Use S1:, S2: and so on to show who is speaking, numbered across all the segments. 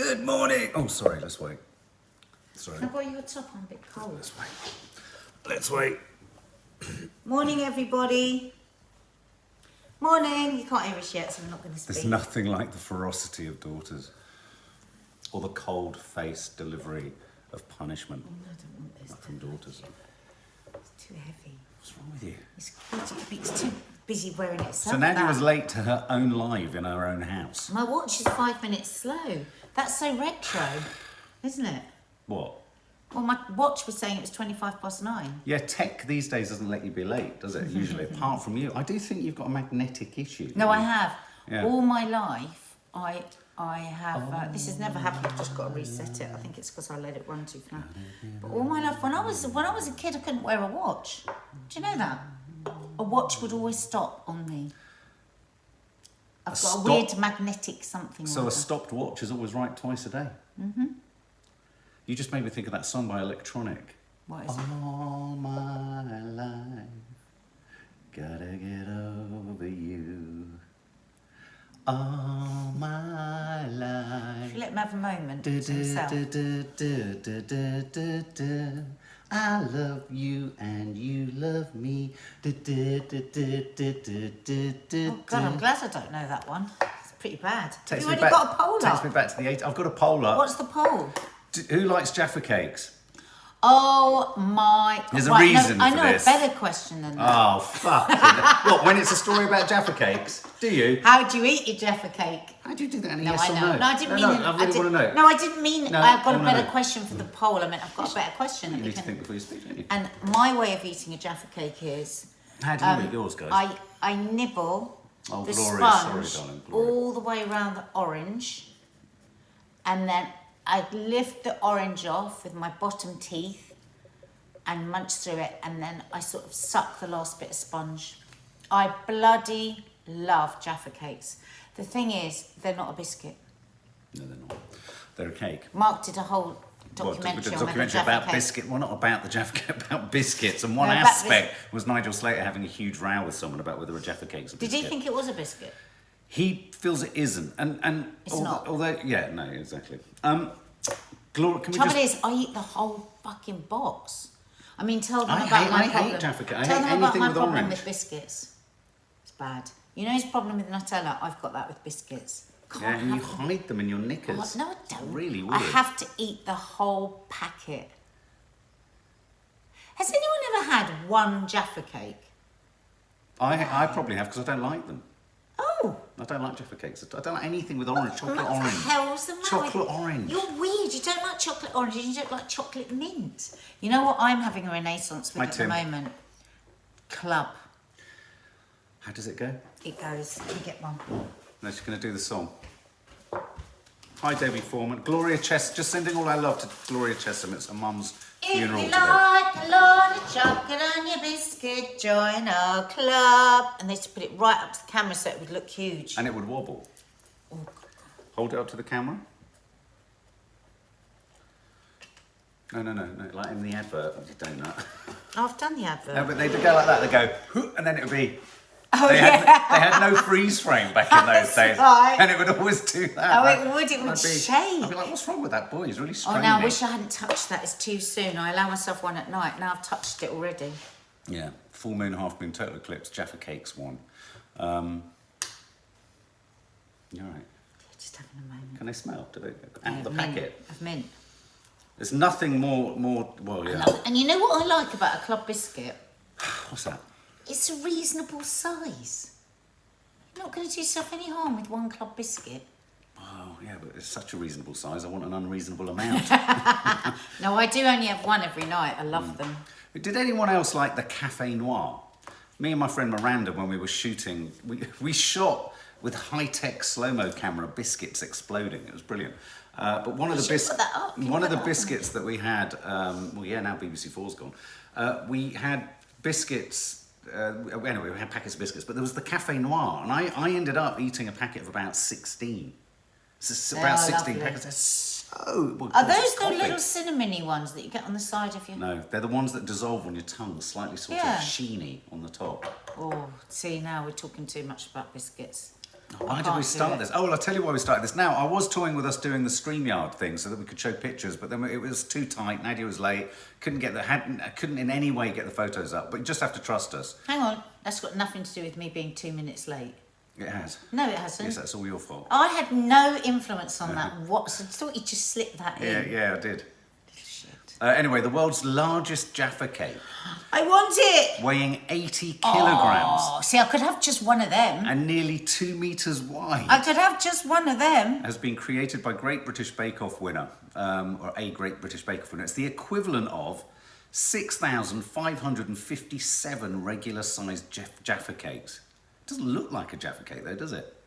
S1: Good morning. Oh, sorry, let's wait. Sorry.
S2: Can I borrow your top? I'm a bit cold.
S1: Let's wait. Let's wait.
S2: Morning, everybody. Morning. You can't hear us yet, so I'm not going to speak.
S1: There's nothing like the ferocity of daughters. Or the cold-faced delivery of punishment
S2: Oh, I don't want this.
S1: from daughters.
S2: It's too heavy.
S1: What's wrong with you?
S2: It's too busy wearing itself.
S1: So Nadia
S2: out.
S1: was late to her own live in her own house.
S2: My watch is 5 minutes slow. That's so retro, isn't it?
S1: What?
S2: Well, my watch was saying it was 9:25.
S1: Yeah, tech these days doesn't let you be late, does it? Usually, apart from you. I do think you've got a magnetic issue.
S2: No, I have.
S1: Yeah.
S2: All my life, I have. This has never happened. I've just got to reset it. I think it's because I let it run too fast. But all my life, when I was a kid, I couldn't wear a watch. Do you know that? A watch would always stop on me. I've got a weird magnetic something.
S1: So a stopped watch is always right twice a day. Mm-hmm. You just made me think of that song by Electronic.
S2: What is it?
S1: All my life, gotta get over you. All my life.
S2: If you let him have a moment to himself.
S1: I love you and you love me.
S2: Oh God, I'm glad I don't know that one. It's pretty bad. Have you already got a poll
S1: Takes
S2: up?
S1: me back to the 80s. I've got a poll up.
S2: What's the poll?
S1: Who likes Jaffa cakes?
S2: Oh my...
S1: There's a reason
S2: no,
S1: for
S2: I know
S1: this.
S2: a better question than that.
S1: Oh, fuck. What, when it's a story about Jaffa cakes? Do you?
S2: How do you eat your Jaffa cake?
S1: How do you do that in a
S2: No,
S1: yes
S2: I
S1: or
S2: know.
S1: no?
S2: No, I didn't mean...
S1: I really want to know.
S2: No, I didn't mean...
S1: No,
S2: I've got
S1: I
S2: a
S1: wanna
S2: better
S1: know.
S2: question for the poll. I meant I've got a better question.
S1: You
S2: that
S1: need to
S2: can...
S1: think before you speak, don't you?
S2: And my way of eating a Jaffa cake is...
S1: How do you eat yours, guys?
S2: I nibble
S1: Oh,
S2: the
S1: Gloria,
S2: sponge
S1: sorry, darling, Gloria.
S2: all the way around the orange, and then I lift the orange off with my bottom teeth and munch through it, and then I sort of suck the last bit of sponge. I bloody love Jaffa cakes. The thing is, they're not a biscuit.
S1: No, they're not. They're a cake.
S2: Mark did a whole documentary on the Jaffa
S1: about
S2: cake.
S1: biscuit. Well, not about the Jaffa cake, about biscuits. And one
S2: No, about
S1: aspect was Nigel Slater having a huge row with someone about whether a Jaffa cake's a
S2: Did
S1: biscuit.
S2: he think it was a biscuit?
S1: He feels it isn't, and
S2: It's not.
S1: Although, yeah, no, exactly. Gloria, can we
S2: Trouble
S1: just?
S2: is, I eat the whole fucking box. I mean, tell them
S1: I
S2: about
S1: hate-
S2: my
S1: I hate
S2: problem.
S1: Jaffa cake. I
S2: Tell
S1: hate
S2: them about
S1: anything
S2: my
S1: with
S2: problem
S1: orange.
S2: with biscuits. It's bad. You know his problem with Nutella? I've got that with biscuits. Can't
S1: Yeah, and you
S2: have them.
S1: hide them in your
S2: Oh,
S1: knickers.
S2: no, I don't.
S1: Really
S2: I
S1: weird.
S2: have to eat the whole packet. Has anyone ever had one Jaffa cake?
S1: I probably have because I don't like them.
S2: Oh.
S1: I don't like Jaffa cakes. I don't like anything with orange. Chocolate
S2: What
S1: orange.
S2: the hell's the matter?
S1: Chocolate orange.
S2: You're weird. You don't like chocolate orange. You don't like chocolate mint. You know what I'm having a renaissance with
S1: Hi,
S2: at
S1: Tim.
S2: the moment? Club.
S1: How does it go?
S2: It goes. You get one.
S1: No, she's going to do the song. Hi, Debbie Foreman. Gloria Chess. Just sending all our love to Gloria Chesham. It's her mum's
S2: If
S1: funeral
S2: you
S1: today.
S2: like a lot of chocolate on your biscuit, join our club. And they used to put it right up to the camera so it would look huge.
S1: And it would wobble.
S2: Oh,
S1: Hold it up to the camera. No, like in the advert. I'm just doing that.
S2: I've done the advert.
S1: No, but they would go like that. They go, "Whoop," and then it would be.
S2: Oh,
S1: they
S2: yeah.
S1: had no freeze frame back in those
S2: That's
S1: days,
S2: right.
S1: and it would always do that.
S2: Oh,
S1: Like,
S2: it would
S1: I'd
S2: shake.
S1: I'd be like, "What's wrong with that boy? He's really
S2: Oh,
S1: straining."
S2: now I wish I hadn't touched that. It's too soon. I allow myself one at night. Now I've touched it already.
S1: Yeah, full moon, half moon, total eclipse, Jaffa cakes one. You're right.
S2: Just having a moment.
S1: Can they smell? Do they? And the
S2: Mint.
S1: packet.
S2: Of mint.
S1: There's nothing more. Well, yeah.
S2: And you know what I like about a club biscuit?
S1: What's that?
S2: It's a reasonable size. You're not going to do yourself any harm with one club biscuit.
S1: Oh, yeah, but it's such a reasonable size. I want an unreasonable amount.
S2: No, I do only have one every night. I love them.
S1: Did anyone else like the Café Noir? Me and my friend Miranda, when we were shooting, we shot with high-tech slow-mo camera biscuits exploding. It was brilliant. But one of the
S2: should put that up. Can you
S1: one of
S2: put
S1: the
S2: that up?
S1: biscuits that we had, well, yeah, now BBC4's gone. We had biscuits. Anyway, we had packets of biscuits, but there was the Café Noir, and I ended up eating a packet of about 16. So about 16
S2: lovely.
S1: packets. They're so. Well,
S2: Are
S1: of course,
S2: those
S1: it's
S2: the
S1: coffee.
S2: little cinnamony ones that you get on the side of your...
S1: No, they're the ones that dissolve on your tongue, slightly sort
S2: Yeah.
S1: of sheeny on the top.
S2: Oh, see, now we're talking too much about biscuits.
S1: Why did we start this? Oh, well, I'll tell you why we started this. Now, I was toying with us doing the StreamYard thing so that we could show pictures, but then it was too tight. Nadia was late. Couldn't in any way get the photos up. But you just have to trust us.
S2: Hang on, that's got nothing to do with me being 2 minutes late.
S1: It has.
S2: No, it hasn't.
S1: Yes, that's all your fault.
S2: I had no influence on that whatsoever. I thought you just slipped that in.
S1: Yeah, I did.
S2: Shit.
S1: Anyway, the world's largest Jaffa cake,
S2: I want it!
S1: weighing 80 kilograms
S2: Oh, see, I could have just one of them.
S1: and nearly 2 meters wide,
S2: I could have just one of them.
S1: has been created by Great British Bake Off winner, or a Great British Bake Off winner. It's the equivalent of 6,557 regular-sized Jaffa cakes. It doesn't look like a Jaffa cake, though, does it?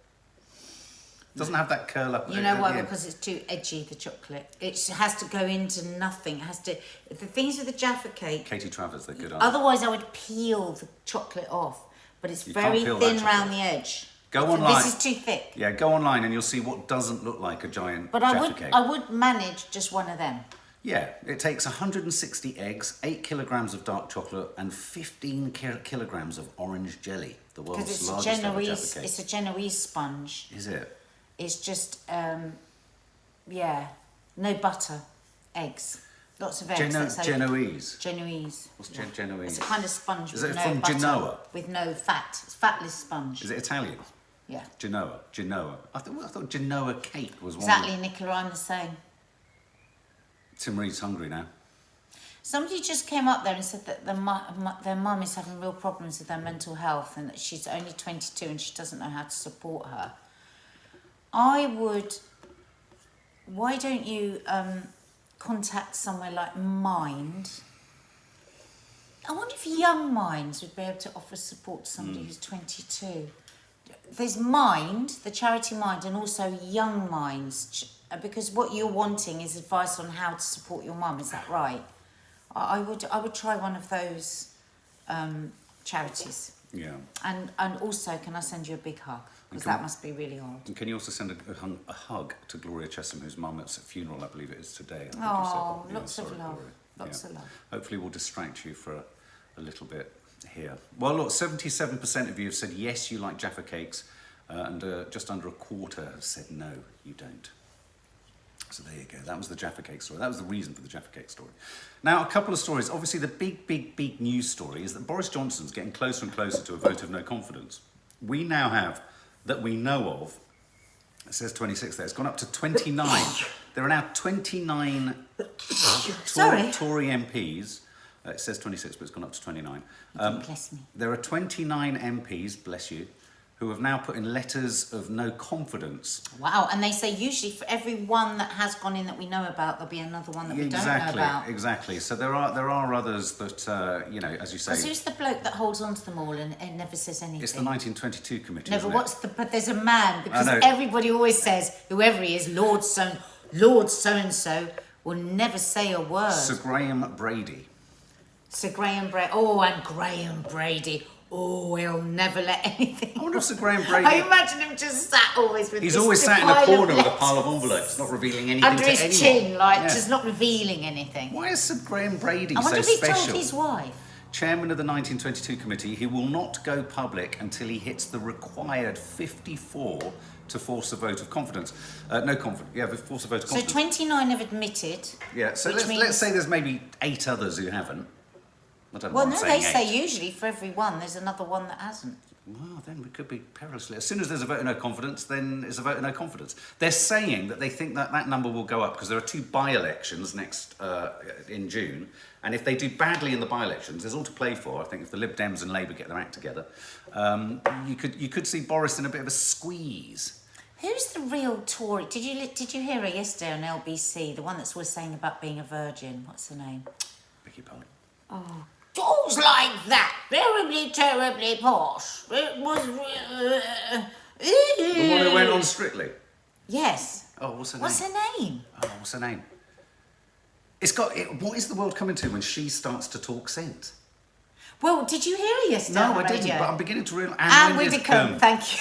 S1: It doesn't have that curl up.
S2: You know why? Because it's too edgy, the chocolate. It has to go into nothing. It has to. The things with the Jaffa cake.
S1: Katie Travers, they're good, aren't they?
S2: Otherwise, I would peel the chocolate off, but it's
S1: You
S2: very
S1: can't peel that
S2: thin round
S1: chocolate.
S2: the edge.
S1: Go online.
S2: This is too thick.
S1: Yeah, go online and you'll see what doesn't look like a giant
S2: But
S1: Jaffa cake.
S2: I would manage just one of them.
S1: Yeah, it takes 160 eggs, 8 kilograms of dark chocolate, and 15 kilograms of orange jelly. The
S2: Because
S1: world's
S2: it's
S1: largest ever Jaffa cake.
S2: It's a Genoese sponge.
S1: Is it?
S2: It's just, no butter, eggs. Lots of eggs. that's how you-
S1: Genoese.
S2: Genoese.
S1: What's
S2: yeah.
S1: Genoese?
S2: It's a kind of sponge
S1: Is
S2: with
S1: it
S2: no
S1: from
S2: butter.
S1: Genoa?
S2: With no fat. It's fatless sponge.
S1: Is it Italian?
S2: Yeah.
S1: Genoa. I thought Genoa cake was
S2: Exactly,
S1: one.
S2: Nicola, I'm the same.
S1: Tim Reed's hungry now.
S2: Somebody just came up there and said that their mum is having real problems with her mental health and that she's only 22 and she doesn't know how to support her. Why don't you contact somewhere like Mind? I wonder if Young Minds would be able to offer support to somebody who's 22. There's Mind, the charity Mind, and also Young Minds, because what you're wanting is advice on how to support your mum. Is that right? I would try one of those charities.
S1: Yeah.
S2: And also, can I send you a big hug? Because that must be really hard.
S1: And can you also send a hug to Gloria Chesham, whose mum at a funeral, I believe it is today? I think you said.
S2: Oh,
S1: Yeah,
S2: lots of
S1: sorry,
S2: love.
S1: Gloria.
S2: Lots of love.
S1: Hopefully we'll distract you for a little bit here. Well, look, 77% of you have said yes, you like Jaffa cakes, and just under a quarter have said no, you don't. So there you go. That was the Jaffa cake story. That was the reason for the Jaffa cake story. Now, a couple of stories. Obviously, the big news story is that Boris Johnson's getting closer and closer to a vote of no confidence. We now have, that we know of, it says 26 there, it's gone up to 29. There are now 29 Tory MPs. It says 26, but it's gone up to 29.
S2: Bless me.
S1: There are 29 MPs, bless you, who have now put in letters of no confidence.
S2: Wow, and they say usually for every one that has gone in that we know about, there'll be another one that we don't know about.
S1: Exactly. So there are others that, you know, as you say...
S2: Because who's the bloke that holds on to them all and never says anything?
S1: It's the 1922 committee,
S2: No,
S1: isn't
S2: but but there's a man, because
S1: know.
S2: everybody always says, whoever he is, Lord so-and-so, will never say a word.
S1: Sir Graham Brady.
S2: Sir Graham Brady. Oh, and Graham Brady. Oh, he'll never let anything.
S1: I wonder if Sir Graham Brady...
S2: I imagine him just sat always with
S1: He's
S2: this
S1: always sat in
S2: pile
S1: a
S2: of
S1: corner with a
S2: letters
S1: pile of envelopes, not revealing anything
S2: under
S1: to
S2: his
S1: anyone.
S2: chin, like
S1: Yeah.
S2: just not revealing anything.
S1: Why is Sir Graham Brady
S2: I wonder
S1: so
S2: if he
S1: special?
S2: told his wife.
S1: Chairman of the 1922 committee, he will not go public until he hits the required 54 to force a vote of confidence. No confidence. Yeah, force a vote of
S2: So
S1: confidence.
S2: 29 have admitted.
S1: Yeah, so
S2: which
S1: let's say there's maybe 8 others who haven't. I don't know
S2: Well,
S1: why I'm
S2: no, they
S1: saying
S2: say
S1: 8.
S2: usually for every one, there's another one that hasn't.
S1: Well, then we could be perilously... As soon as there's a vote of no confidence, then it's a vote of no confidence. They're saying that they think that that number will go up because there are 2 by-elections next in June, and if they do badly in the by-elections, there's all to play for. I think if the Lib Dems and Labour get their act together, you could see Boris in a bit of a squeeze.
S2: Who's the real Tory? Did you hear her yesterday on LBC? The one that's always saying about being a virgin. What's her name?
S1: Beg your pardon.
S2: Oh, Jules like that. Terribly, terribly posh. It was.
S1: The one who went on Strictly.
S2: Yes.
S1: Oh, what's her name?
S2: What's her name?
S1: Oh, what's her name? What is the world coming to when she starts to talk sense?
S2: Well, did you hear her yesterday?
S1: No,
S2: on the
S1: I didn't,
S2: radio?
S1: but I'm beginning to realise...
S2: Anne Widdecombe, thank you.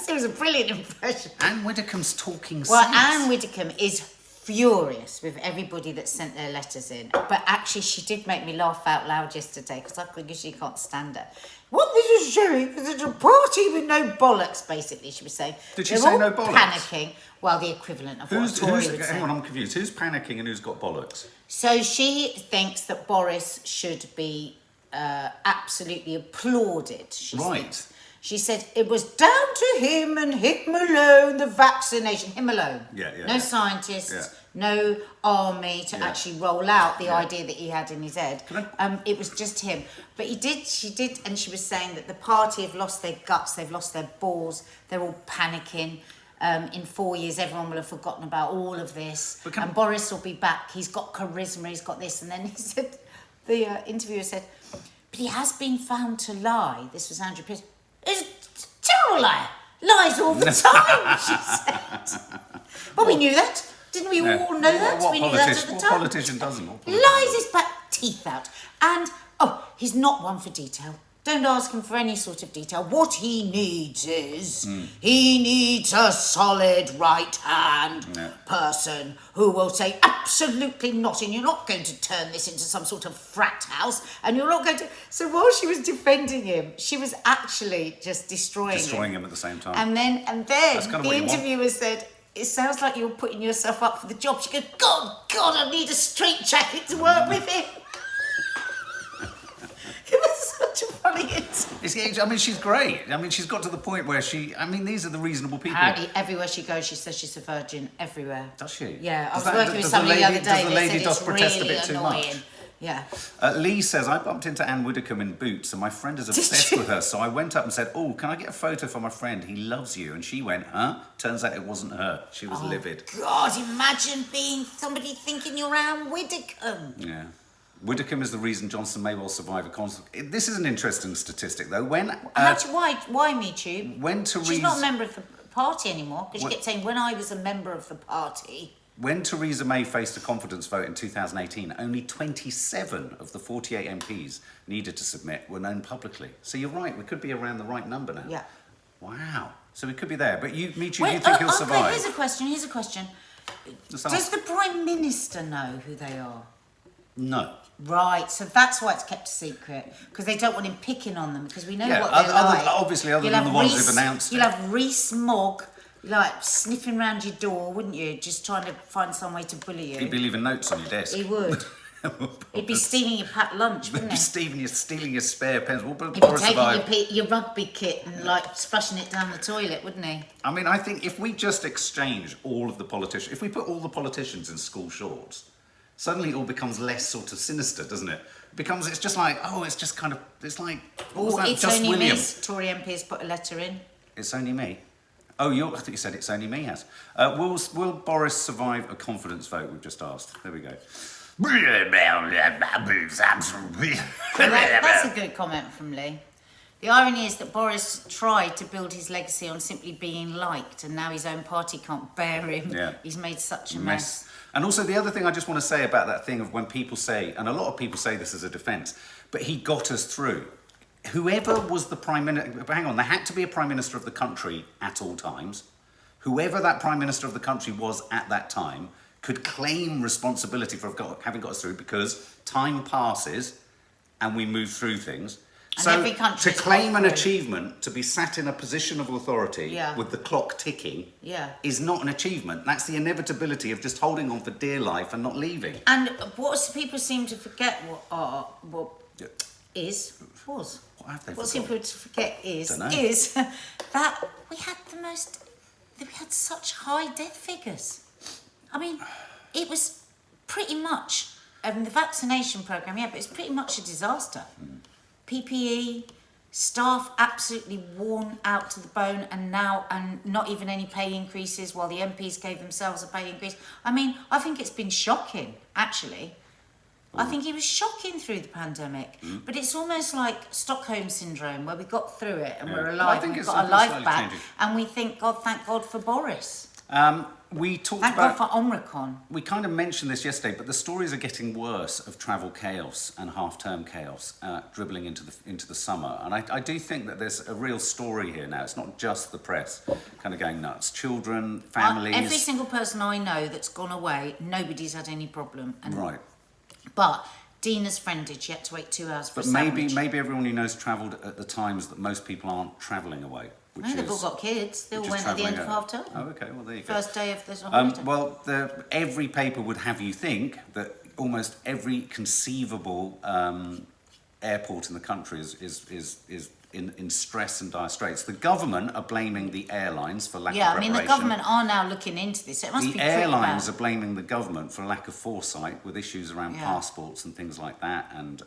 S2: It was a brilliant impression.
S1: Anne Widdecombe's talking
S2: Well,
S1: sense.
S2: Anne Widdecombe is furious with everybody that sent their letters in. But actually, she did make me laugh out loud yesterday because I usually can't stand her. What this is showing is it's a party with no bollocks, basically, she was saying.
S1: Did she
S2: They're
S1: say
S2: all
S1: no bollocks?
S2: Panicking. Well, the equivalent of what a Tory would say.
S1: Hang on, I'm confused. Who's panicking and who's got bollocks?
S2: So she thinks that Boris should be absolutely applauded.
S1: Right.
S2: She said it was down to him and him alone, the vaccination. Him alone.
S1: Yeah, yeah.
S2: No
S1: yeah.
S2: scientists,
S1: Yeah.
S2: no army to
S1: Yeah.
S2: actually roll out the
S1: Yeah.
S2: idea that he had in his head.
S1: Can
S2: It was just him. But she did, and she was saying that the party have lost their guts, they've lost their balls, they're all panicking. In 4 years, everyone will have forgotten about all of this. And Boris will be back. He's got charisma, he's got this. And then he said, the interviewer said, but he has been found to lie. This was Andrew Pierce. He's a terrible liar. Lies all the time, she said. Well, we knew that. Didn't we all know that?
S1: What
S2: We knew that at the
S1: what
S2: time.
S1: politician doesn't?
S2: Lies his back teeth out. And, he's not one for detail. Don't ask him for any sort of detail. What he needs is, he needs a solid right-hand person who will say absolutely not, and you're not going to turn this into some sort of frat house, and you're not going to... So while she was defending him, she was actually just destroying
S1: him at the same time.
S2: And then
S1: That's kind of
S2: the
S1: what you want.
S2: interviewer said, it sounds like you're putting yourself up for the job. She goes, God, I need a straitjacket to work with him. It was such a funny interview.
S1: I mean, she's great. I mean, she's got to the point where these are the reasonable people.
S2: Apparently, everywhere she goes, she says she's a virgin. Everywhere.
S1: Does she?
S2: Yeah, I
S1: Does
S2: was
S1: that-
S2: working with
S1: does
S2: somebody the other
S1: does
S2: day.
S1: the
S2: They
S1: lady
S2: said
S1: does
S2: it's
S1: protest
S2: really
S1: a bit too
S2: annoying.
S1: much?
S2: Yeah.
S1: Lee says, I bumped into Anne Widdecombe in Boots and my friend is obsessed with her. So I went up and said, oh, can I get a photo for my friend? He loves you. And she went, huh? Turns out it wasn't her. She was livid.
S2: God, imagine being somebody thinking you're Anne Widdecombe.
S1: Yeah. Widdecombe is the reason Johnson may well survive a conflict. This is an interesting statistic, though. When
S2: Why me, Tube?
S1: when Theresa,
S2: She's not a member of the party anymore, because she kept saying, when I was a member of the party...
S1: when Theresa May faced a confidence vote in 2018, only 27 of the 48 MPs needed to submit were known publicly. So you're right, we could be around the right number now.
S2: Yeah.
S1: Wow. So we could be there. But you think he'll
S2: Okay,
S1: survive?
S2: here's a question.
S1: Just
S2: Does
S1: ask.
S2: the Prime Minister know who they are?
S1: No.
S2: Right, so that's why it's kept a secret, because they don't want him picking on them, because we know
S1: Yeah,
S2: what they're like.
S1: obviously, other
S2: You'll
S1: than
S2: have
S1: the ones
S2: Reece-
S1: who've announced
S2: You'll
S1: it.
S2: have Reece Mogg, like, sniffing round your door, wouldn't you? Just trying to find some way to bully you.
S1: He'd be leaving notes on your desk.
S2: He would. He'd be stealing your packed lunch, wouldn't he?
S1: Stealing your spare pens. Will
S2: He'd be
S1: Boris
S2: taking
S1: survive?
S2: your rugby kit and, like, splashing it down the toilet, wouldn't he?
S1: I mean, I think if we just exchange all of the politicians, if we put all the politicians in school shorts, suddenly it all becomes less sort of sinister, doesn't it? It's just like, it's like, what was that,
S2: It's
S1: Just
S2: only
S1: William?
S2: me. Tory MP has put a letter in.
S1: It's only me. Oh, I think you said it's only me, has. Will Boris survive a confidence vote? We've just asked. There we go.
S2: That's a good comment from Lee. The irony is that Boris tried to build his legacy on simply being liked, and now his own party can't bear him.
S1: Yeah.
S2: He's made such a mess.
S1: And also the other thing I just want to say about that thing of when people say, and a lot of people say this as a defence, but he got us through. Whoever was the Prime Minister, hang on, there had to be a Prime Minister of the country at all times. Whoever that Prime Minister of the country was at that time could claim responsibility for having got us through, because time passes and we move through things.
S2: And
S1: So
S2: every country's
S1: to claim
S2: gone
S1: an
S2: through.
S1: achievement, to be sat in a position of authority
S2: Yeah.
S1: with the clock ticking,
S2: Yeah.
S1: is not an achievement. That's the inevitability of just holding on for dear life and not leaving.
S2: And what people seem to forget
S1: Yeah. What have they
S2: What
S1: forgotten?
S2: people to forget
S1: Dunno.
S2: is that we had such high death figures. I mean, it was pretty much, the vaccination programme, yeah, but it's pretty much a disaster. PPE, staff absolutely worn out to the bone, and not even any pay increases, while the MPs gave themselves a pay increase. I mean, I think it's been shocking, actually. I think it was shocking through the pandemic, but it's almost like Stockholm syndrome, where we got through it and
S1: Yeah.
S2: we're
S1: Well, I
S2: alive
S1: think
S2: and we've
S1: it's
S2: got our
S1: slightly
S2: life back,
S1: changing.
S2: and we think, God, thank God for Boris.
S1: We talked
S2: Thank
S1: about...
S2: God for Omicron.
S1: We kind of mentioned this yesterday, but the stories are getting worse of travel chaos and half-term chaos dribbling into the summer. And I do think that there's a real story here now. It's not just the press kind of going nuts. Children, families...
S2: Every single person I know that's gone away, nobody's had any problem.
S1: Right.
S2: But Dina's friended. She had to wait 2 hours for
S1: But
S2: a sandwich.
S1: maybe everyone you knows travelled at the times that most people aren't travelling away. Which
S2: No, they've
S1: is,
S2: all got kids. They all
S1: which is
S2: went at the end of
S1: travelling
S2: half term.
S1: Oh, okay. Well, there you go.
S2: First day of this holiday.
S1: Well, every paper would have you think that almost every conceivable airport in the country is in stress and dire straits. The government are blaming the airlines for lack of preparation.
S2: the government are now looking into this. It must be
S1: The
S2: pretty
S1: airlines
S2: bad.
S1: are blaming the government for lack of foresight with issues around passports and things like that, and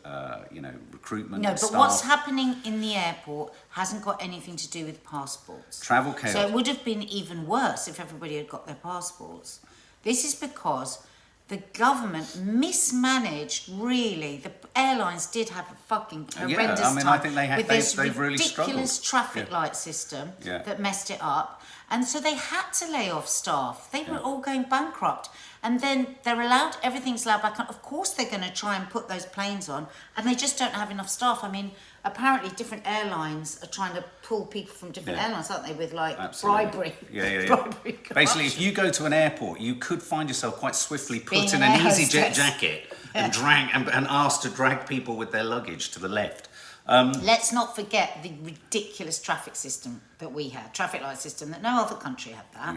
S1: recruitment.
S2: No,
S1: of
S2: but
S1: staff.
S2: what's happening in the airport hasn't got anything to do with passports.
S1: Travel chaos.
S2: So it would have been even worse if everybody had got their passports. This is because the government mismanaged, really. The airlines did have a fucking horrendous time
S1: I think
S2: with this
S1: they've really
S2: ridiculous
S1: struggled.
S2: traffic light system that messed it up. And so they had to lay off staff. They were all going bankrupt. And then everything's allowed back on. Of course they're going to try and put those planes on, and they just don't have enough staff. I mean, apparently different airlines are trying to pull people from different airlines, aren't they, with like bribery. Bribery,
S1: Basically, if you go to an airport, you could find yourself quite swiftly
S2: Being
S1: put in
S2: an
S1: an
S2: air
S1: EasyJet
S2: hostess.
S1: jacket and asked to drag people with their luggage to the left.
S2: Let's not forget the ridiculous traffic system that we had, traffic light system that no other country had that.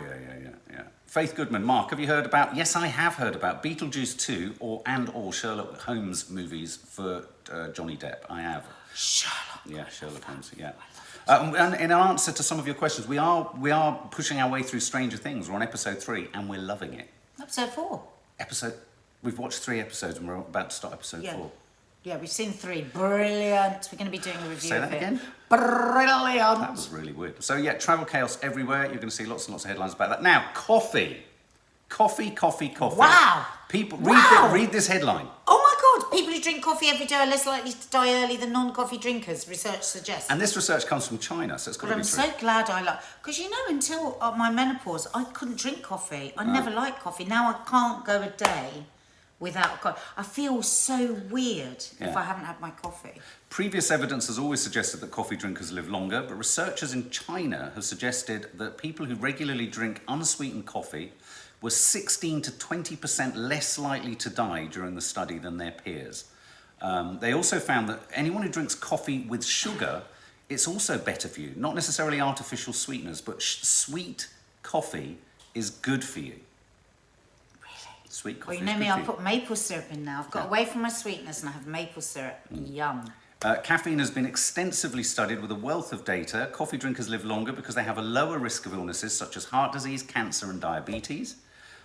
S1: Yeah. Faith Goodman, Mark, have you heard about? Yes, I have heard about Beetlejuice 2 or Sherlock Holmes movies for Johnny Depp. I have. Sherlock Holmes. Yeah. And in answer to some of your questions, we are pushing our way through Stranger Things. We're on episode 3, and we're loving it.
S2: Episode 4.
S1: We've watched 3 episodes, and we're about to start episode 4.
S2: Yeah, we've seen 3. Brilliant. We're going to be doing a review
S1: Say
S2: of
S1: that
S2: it.
S1: again?
S2: Brilliant.
S1: That was really weird. So yeah, travel chaos everywhere. You're going to see lots and lots of headlines about that. Now, coffee.
S2: Wow.
S1: People,
S2: Wow.
S1: read this headline.
S2: Oh my God, people who drink coffee every day are less likely to die early than non-coffee drinkers, research suggests.
S1: And this research comes from China, so it's got
S2: But
S1: to
S2: I'm
S1: be true.
S2: so glad because until my menopause, I couldn't drink coffee. I never liked coffee. Now I can't go a day without coffee. I feel so weird if I haven't had my coffee.
S1: Previous evidence has always suggested that coffee drinkers live longer, but researchers in China have suggested that people who regularly drink unsweetened coffee were 16 to 20% less likely to die during the study than their peers. They also found that anyone who drinks coffee with sugar, it's also better for you. Not necessarily artificial sweeteners, but sweet coffee is good for you. Sweet coffee.
S2: Well, you know me, I put maple syrup in now. I've got away from my sweetness and I have maple syrup. Yum.
S1: Caffeine has been extensively studied with a wealth of data. Coffee drinkers live longer because they have a lower risk of illnesses such as heart disease, cancer and diabetes.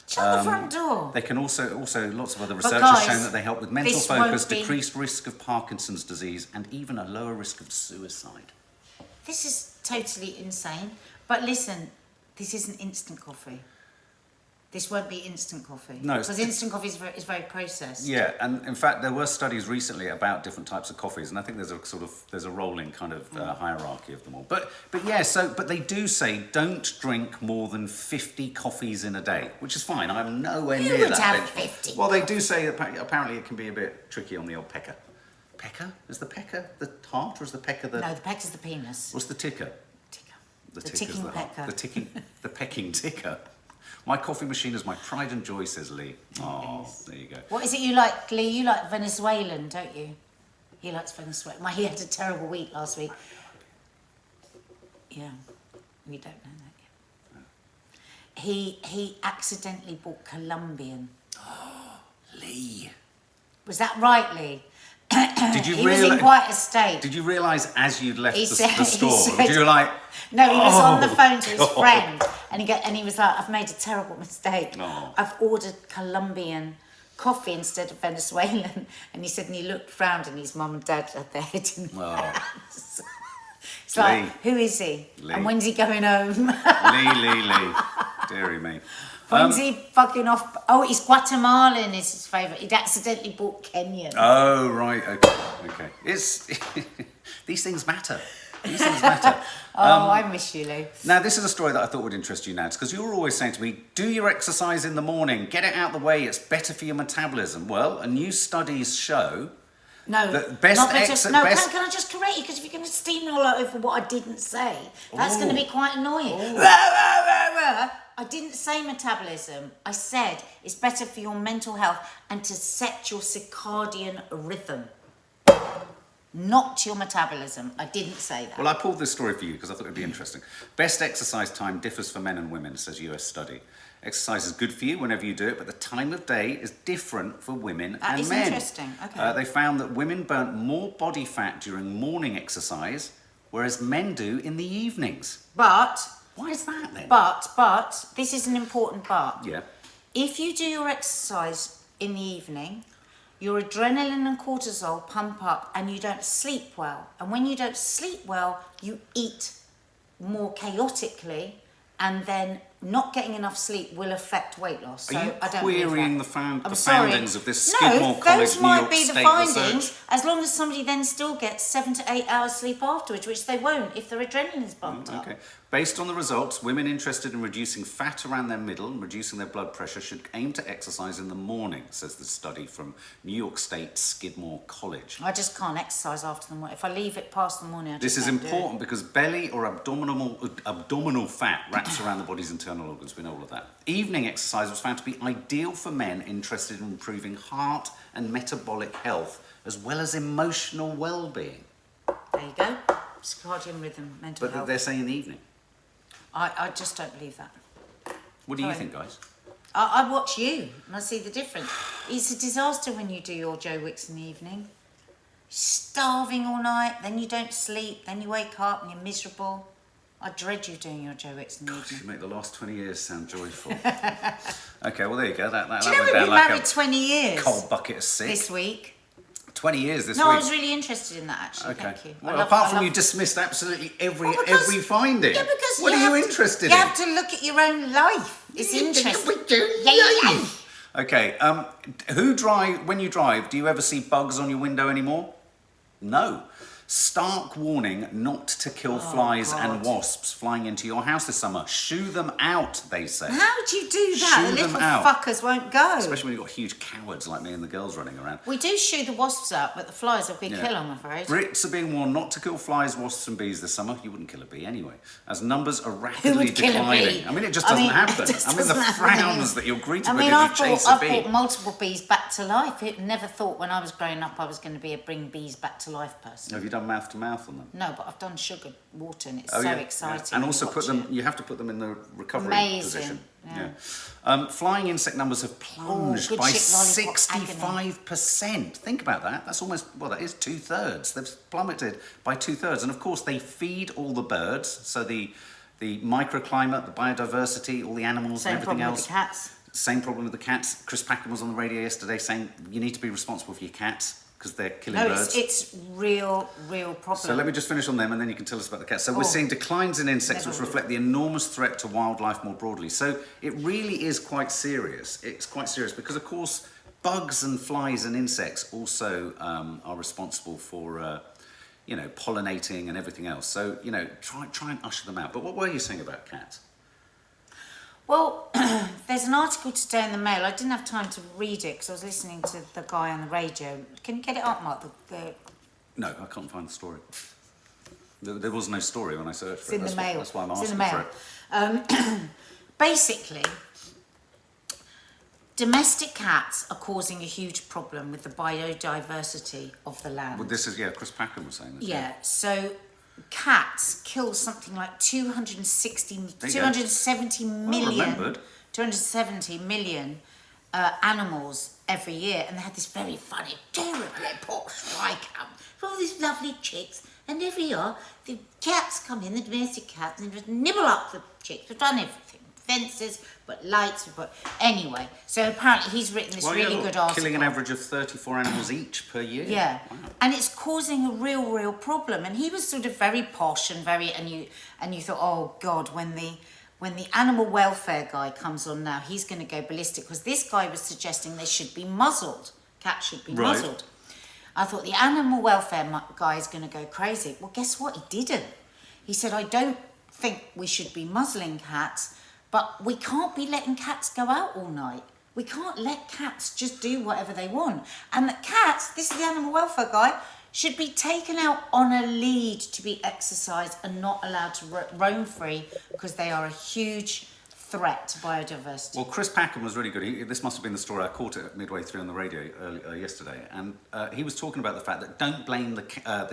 S2: Shut the front door.
S1: They can also lots of other research
S2: guys,
S1: has shown that they help with mental
S2: this
S1: focus,
S2: won't be-
S1: decreased risk of Parkinson's disease and even a lower risk of suicide.
S2: This is totally insane. But listen, this isn't instant coffee. This won't be instant coffee.
S1: No,
S2: because instant coffee is very processed.
S1: Yeah, and in fact there were studies recently about different types of coffees, and I think there's a rolling kind of hierarchy of them all. But they do say don't drink more than 50 coffees in a day, which is fine. I'm nowhere
S2: Who
S1: near
S2: would
S1: that.
S2: have
S1: benchmark.
S2: 50?
S1: Well, they do say apparently it can be a bit tricky on the old pecker. Pecker? Is the pecker the heart, or is the pecker the?
S2: No, the peck is the penis.
S1: What's the ticker?
S2: Ticker.
S1: The
S2: The
S1: ticker's
S2: ticking
S1: the heart.
S2: pecker.
S1: The pecking ticker. My coffee machine is my pride and joy, says Lee. Oh, there you go.
S2: What is it you like, Lee? You like Venezuelan, don't you? He likes Venezuelan. He had a terrible week last week. Yeah, we don't know that yet. He accidentally bought Colombian.
S1: Lee.
S2: Was that right, Lee?
S1: Did you
S2: He was in quite a state.
S1: Did you realise as you'd left
S2: He
S1: the
S2: said- he
S1: store,
S2: said-
S1: you were like,
S2: No, he was on the phone to his
S1: God.
S2: friend, and he was like, "I've made a terrible mistake.
S1: Oh.
S2: I've ordered Colombian coffee instead of Venezuelan." And he said, and he looked round, and his mum and dad had their head in the
S1: Oh.
S2: hands. It's like,
S1: Lee.
S2: who is he?
S1: Lee.
S2: And when's he going home?
S1: Lee. Deary me.
S2: When's he fucking off? Oh, he's Guatemalan is his favourite. He'd accidentally bought Kenyan.
S1: Oh, right, okay. It's these things matter. These things matter.
S2: I miss you, Lou.
S1: Now, this is a story that I thought would interest you, Nads, because you were always saying to me, do your exercise in the morning, get it out the way, it's better for your metabolism. Well, a new studies show
S2: No,
S1: The best
S2: not better.
S1: ex-
S2: No,
S1: best-
S2: can I just correct you? Because if you're going to steamroll over what I didn't say, that's going to be quite annoying.
S1: Ooh.
S2: Rah, rah, rah, rah. I didn't say metabolism. I said it's better for your mental health and to set your circadian rhythm. Not your metabolism. I didn't say that.
S1: Well, I pulled this story for you because I thought it'd be interesting. Best exercise time differs for men and women, says US study. Exercise is good for you whenever you do it, but the time of day is different for women and men.
S2: That is interesting. Okay.
S1: They found that women burnt more body fat during morning exercise, whereas men do in the evenings.
S2: But
S1: Why is that then?
S2: But this is an important but.
S1: Yeah.
S2: If you do your exercise in the evening, your adrenaline and cortisol pump up and you don't sleep well. And when you don't sleep well, you eat more chaotically, and then not getting enough sleep will affect weight loss. So
S1: Are you
S2: I don't believe
S1: querying
S2: that.
S1: the
S2: I'm sorry.
S1: findings of this Skidmore
S2: No,
S1: College,
S2: those
S1: New
S2: might
S1: York
S2: be the
S1: State
S2: findings,
S1: research?
S2: as long as somebody then still gets 7 to 8 hours sleep afterwards, which they won't if their adrenaline is bumped up.
S1: Okay. Based on the results, women interested in reducing fat around their middle and reducing their blood pressure should aim to exercise in the morning, says the study from New York State Skidmore College.
S2: I just can't exercise after the morning. If I leave it past the morning, I just
S1: This is
S2: don't do it.
S1: important because belly or abdominal fat wraps around the body's internal organs. We know all of that. Evening exercise was found to be ideal for men interested in improving heart and metabolic health, as well as emotional well-being.
S2: There you go. Circadian rhythm, mental
S1: But
S2: health.
S1: they're saying in the evening.
S2: I just don't believe that.
S1: What do you
S2: Sorry.
S1: think, guys?
S2: I watch you and I see the difference. It's a disaster when you do your Joe Wicks in the evening. Starving all night, then you don't sleep, then you wake up and you're miserable. I dread you doing your Joe Wicks in the
S1: You
S2: evening.
S1: make the last 20 years sound joyful. Okay, well, there you go. That
S2: Do you know
S1: went
S2: we've
S1: down
S2: been
S1: like
S2: married
S1: a
S2: 20 years
S1: cold bucket of sick.
S2: this week?
S1: 20 years this
S2: No,
S1: week.
S2: I was really interested in that actually.
S1: Okay.
S2: Thank you.
S1: Well,
S2: I
S1: apart
S2: love-
S1: from you dismissed absolutely every
S2: Well, because-
S1: finding.
S2: Yeah, because
S1: what
S2: you
S1: are you
S2: have to-
S1: interested
S2: You
S1: in?
S2: have to look at your own life. It's interesting. Yeah.
S1: Okay. When you drive, do you ever see bugs on your window anymore? No. Stark warning not to kill flies and
S2: God.
S1: wasps flying into your house this summer. Shoo them out, they say.
S2: How do you do that?
S1: Shoo
S2: The
S1: them
S2: little
S1: out.
S2: fuckers won't go.
S1: Especially when you've got huge cowards like me and the girls running around.
S2: We do shoo the wasps out, but the flies are a big
S1: Yeah.
S2: kill, I'm afraid.
S1: Brits are being warned not to kill flies, wasps, and bees this summer. You wouldn't kill a bee anyway, as numbers are rapidly
S2: would kill a
S1: declining.
S2: bee?
S1: I mean, it just doesn't happen.
S2: it just
S1: I mean, the
S2: doesn't happen.
S1: frowns that you're greeted
S2: I
S1: with
S2: mean,
S1: if you chase a
S2: I've
S1: bee.
S2: brought multiple bees back to life. I never thought when I was growing up I was going to be a bring bees back to life person.
S1: Have you done mouth to mouth on them?
S2: No, but I've done sugar water and it's
S1: Oh,
S2: so
S1: yeah,
S2: exciting.
S1: yeah. And also
S2: to
S1: put
S2: watch
S1: them.
S2: it.
S1: You have to put them in the recovery
S2: Amazing,
S1: position.
S2: yeah.
S1: Flying insect numbers have plunged
S2: good
S1: by
S2: shit, lollipop,
S1: 65%. Think about that. That's almost that is 2/3. They've plummeted by 2/3, and of course they feed all the birds. So the microclimate, the biodiversity, all the animals,
S2: Same
S1: and everything
S2: problem
S1: else.
S2: with the cats.
S1: Same problem with the cats. Chris Packham was on the radio yesterday saying you need to be responsible for your cats because they're killing
S2: No,
S1: birds.
S2: it's real problem.
S1: So let me just finish on them and then you can tell us about the cats. So we're
S2: Oh.
S1: seeing declines in insects
S2: Never
S1: which reflect the enormous threat to wildlife more broadly. So it really is quite serious. It's quite serious because, of course, bugs and flies and insects also are responsible for, pollinating and everything else. So, try and usher them out. But what were you saying about cats?
S2: Well, there's an article today in the Mail. I didn't have time to read it because I was listening to the guy on the radio. Can you get it up, Mark?
S1: No, I can't find the story. There was no story when I searched for
S2: It's
S1: it.
S2: in the Mail.
S1: That's why I'm
S2: It's
S1: asking
S2: in the
S1: for
S2: Mail.
S1: it.
S2: Basically, domestic cats are causing a huge problem with the biodiversity of the land.
S1: Well, Chris Packham was saying this.
S2: Yeah, so cats kill something like 270 million,
S1: remembered.
S2: 270 million animals every year, and they had this very funny, terribly poor fly count for all these lovely chicks. And every year, the cats come in, the domestic cats, and they just nibble up the chicks. We've done everything. Fences, but lights, anyway. So apparently he's written this really good article.
S1: Killing an average of 34 animals each per year.
S2: Yeah,
S1: Wow.
S2: and it's causing a real problem. And he was sort of very posh and you thought, oh God, when the animal welfare guy comes on now, he's going to go ballistic because this guy was suggesting they should be muzzled. Cats should be
S1: Right.
S2: muzzled. I thought the animal welfare guy is going to go crazy. Well, guess what? He didn't. He said, I don't think we should be muzzling cats, but we can't be letting cats go out all night. We can't let cats just do whatever they want. And that cats, this is the animal welfare guy, should be taken out on a lead to be exercised and not allowed to roam free because they are a huge threat to biodiversity.
S1: Well, Chris Packham was really good. This must have been the story. I caught it midway through on the radio yesterday, and he was talking about the fact that don't blame the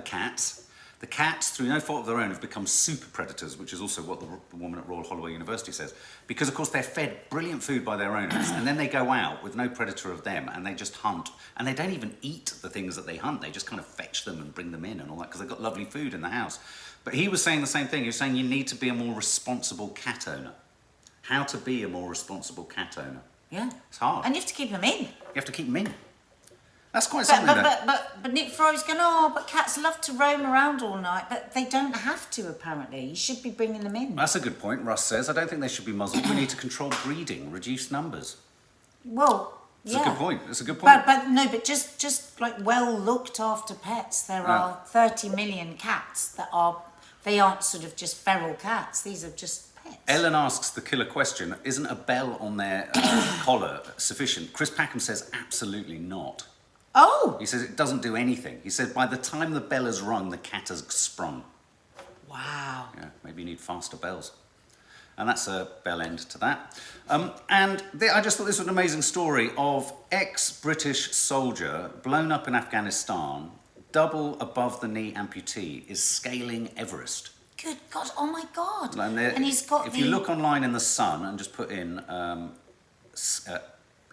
S1: cats. The cats, through no fault of their own, have become super predators, which is also what the woman at Royal Holloway University says. Because, of course, they're fed brilliant food by their owners, and then they go out with no predator of them, and they just hunt. And they don't even eat the things that they hunt. They just kind of fetch them and bring them in and all that, because they've got lovely food in the house. But he was saying the same thing. He was saying you need to be a more responsible cat owner. How to be a more responsible cat owner.
S2: Yeah.
S1: It's hard.
S2: And you have to keep them in.
S1: You have to keep them in. That's quite something.
S2: But Nick Froy's going, oh, but cats love to roam around all night, but they don't have to, apparently. You should be bringing them in.
S1: That's a good point, Russ says. I don't think they should be muzzled. We need to control breeding, reduce numbers.
S2: Well,
S1: It's a good point. It's a good point.
S2: But just like well looked after pets, there are 30 million cats that aren't sort of just feral cats. These are just pets.
S1: Ellen asks the killer question, isn't a bell on their collar sufficient? Chris Packham says absolutely not.
S2: Oh!
S1: He says it doesn't do anything. He said by the time the bell has rung, the cat has sprung.
S2: Wow.
S1: Yeah, maybe you need faster bells. And that's a bell end to that. I just thought this was an amazing story of ex-British soldier blown up in Afghanistan, double above the knee amputee, is scaling Everest.
S2: Good God, oh my God.
S1: And
S2: he's got
S1: if you look online in The Sun and just put in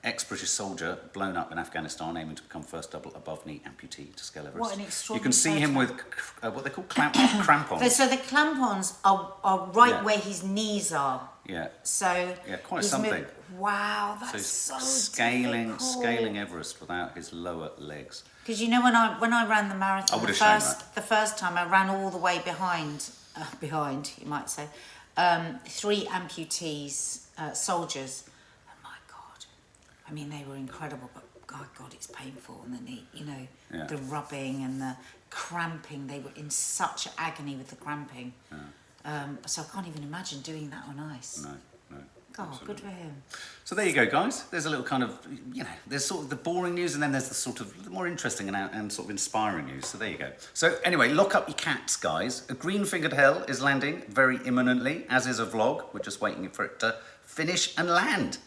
S1: ex-British soldier blown up in Afghanistan aiming to become first double above knee amputee to scale Everest.
S2: What an extraordinary
S1: You can see him with what they call crampons.
S2: So the crampons are right where his knees are.
S1: Yeah.
S2: So
S1: yeah, quite
S2: he's
S1: something.
S2: Wow, that's
S1: So
S2: difficult.
S1: scaling Everest without his lower legs.
S2: Because you know when I ran the marathon,
S1: I would have shown that.
S2: the first time I ran all the way behind you might say, 3 amputees, soldiers. Oh my God, I mean they were incredible, but God, it's painful on the knee. You know, the rubbing and the cramping. They were in such agony with the cramping. So I can't even imagine doing that on ice.
S1: No.
S2: God,
S1: Absolutely.
S2: good for him.
S1: So there you go, guys. There's a little kind of, there's sort of the boring news and then there's the sort of more interesting and sort of inspiring news. So there you go. So anyway, lock up your cats, guys. A green-fingered hell is landing very imminently, as is a vlog. We're just waiting for it to finish and land.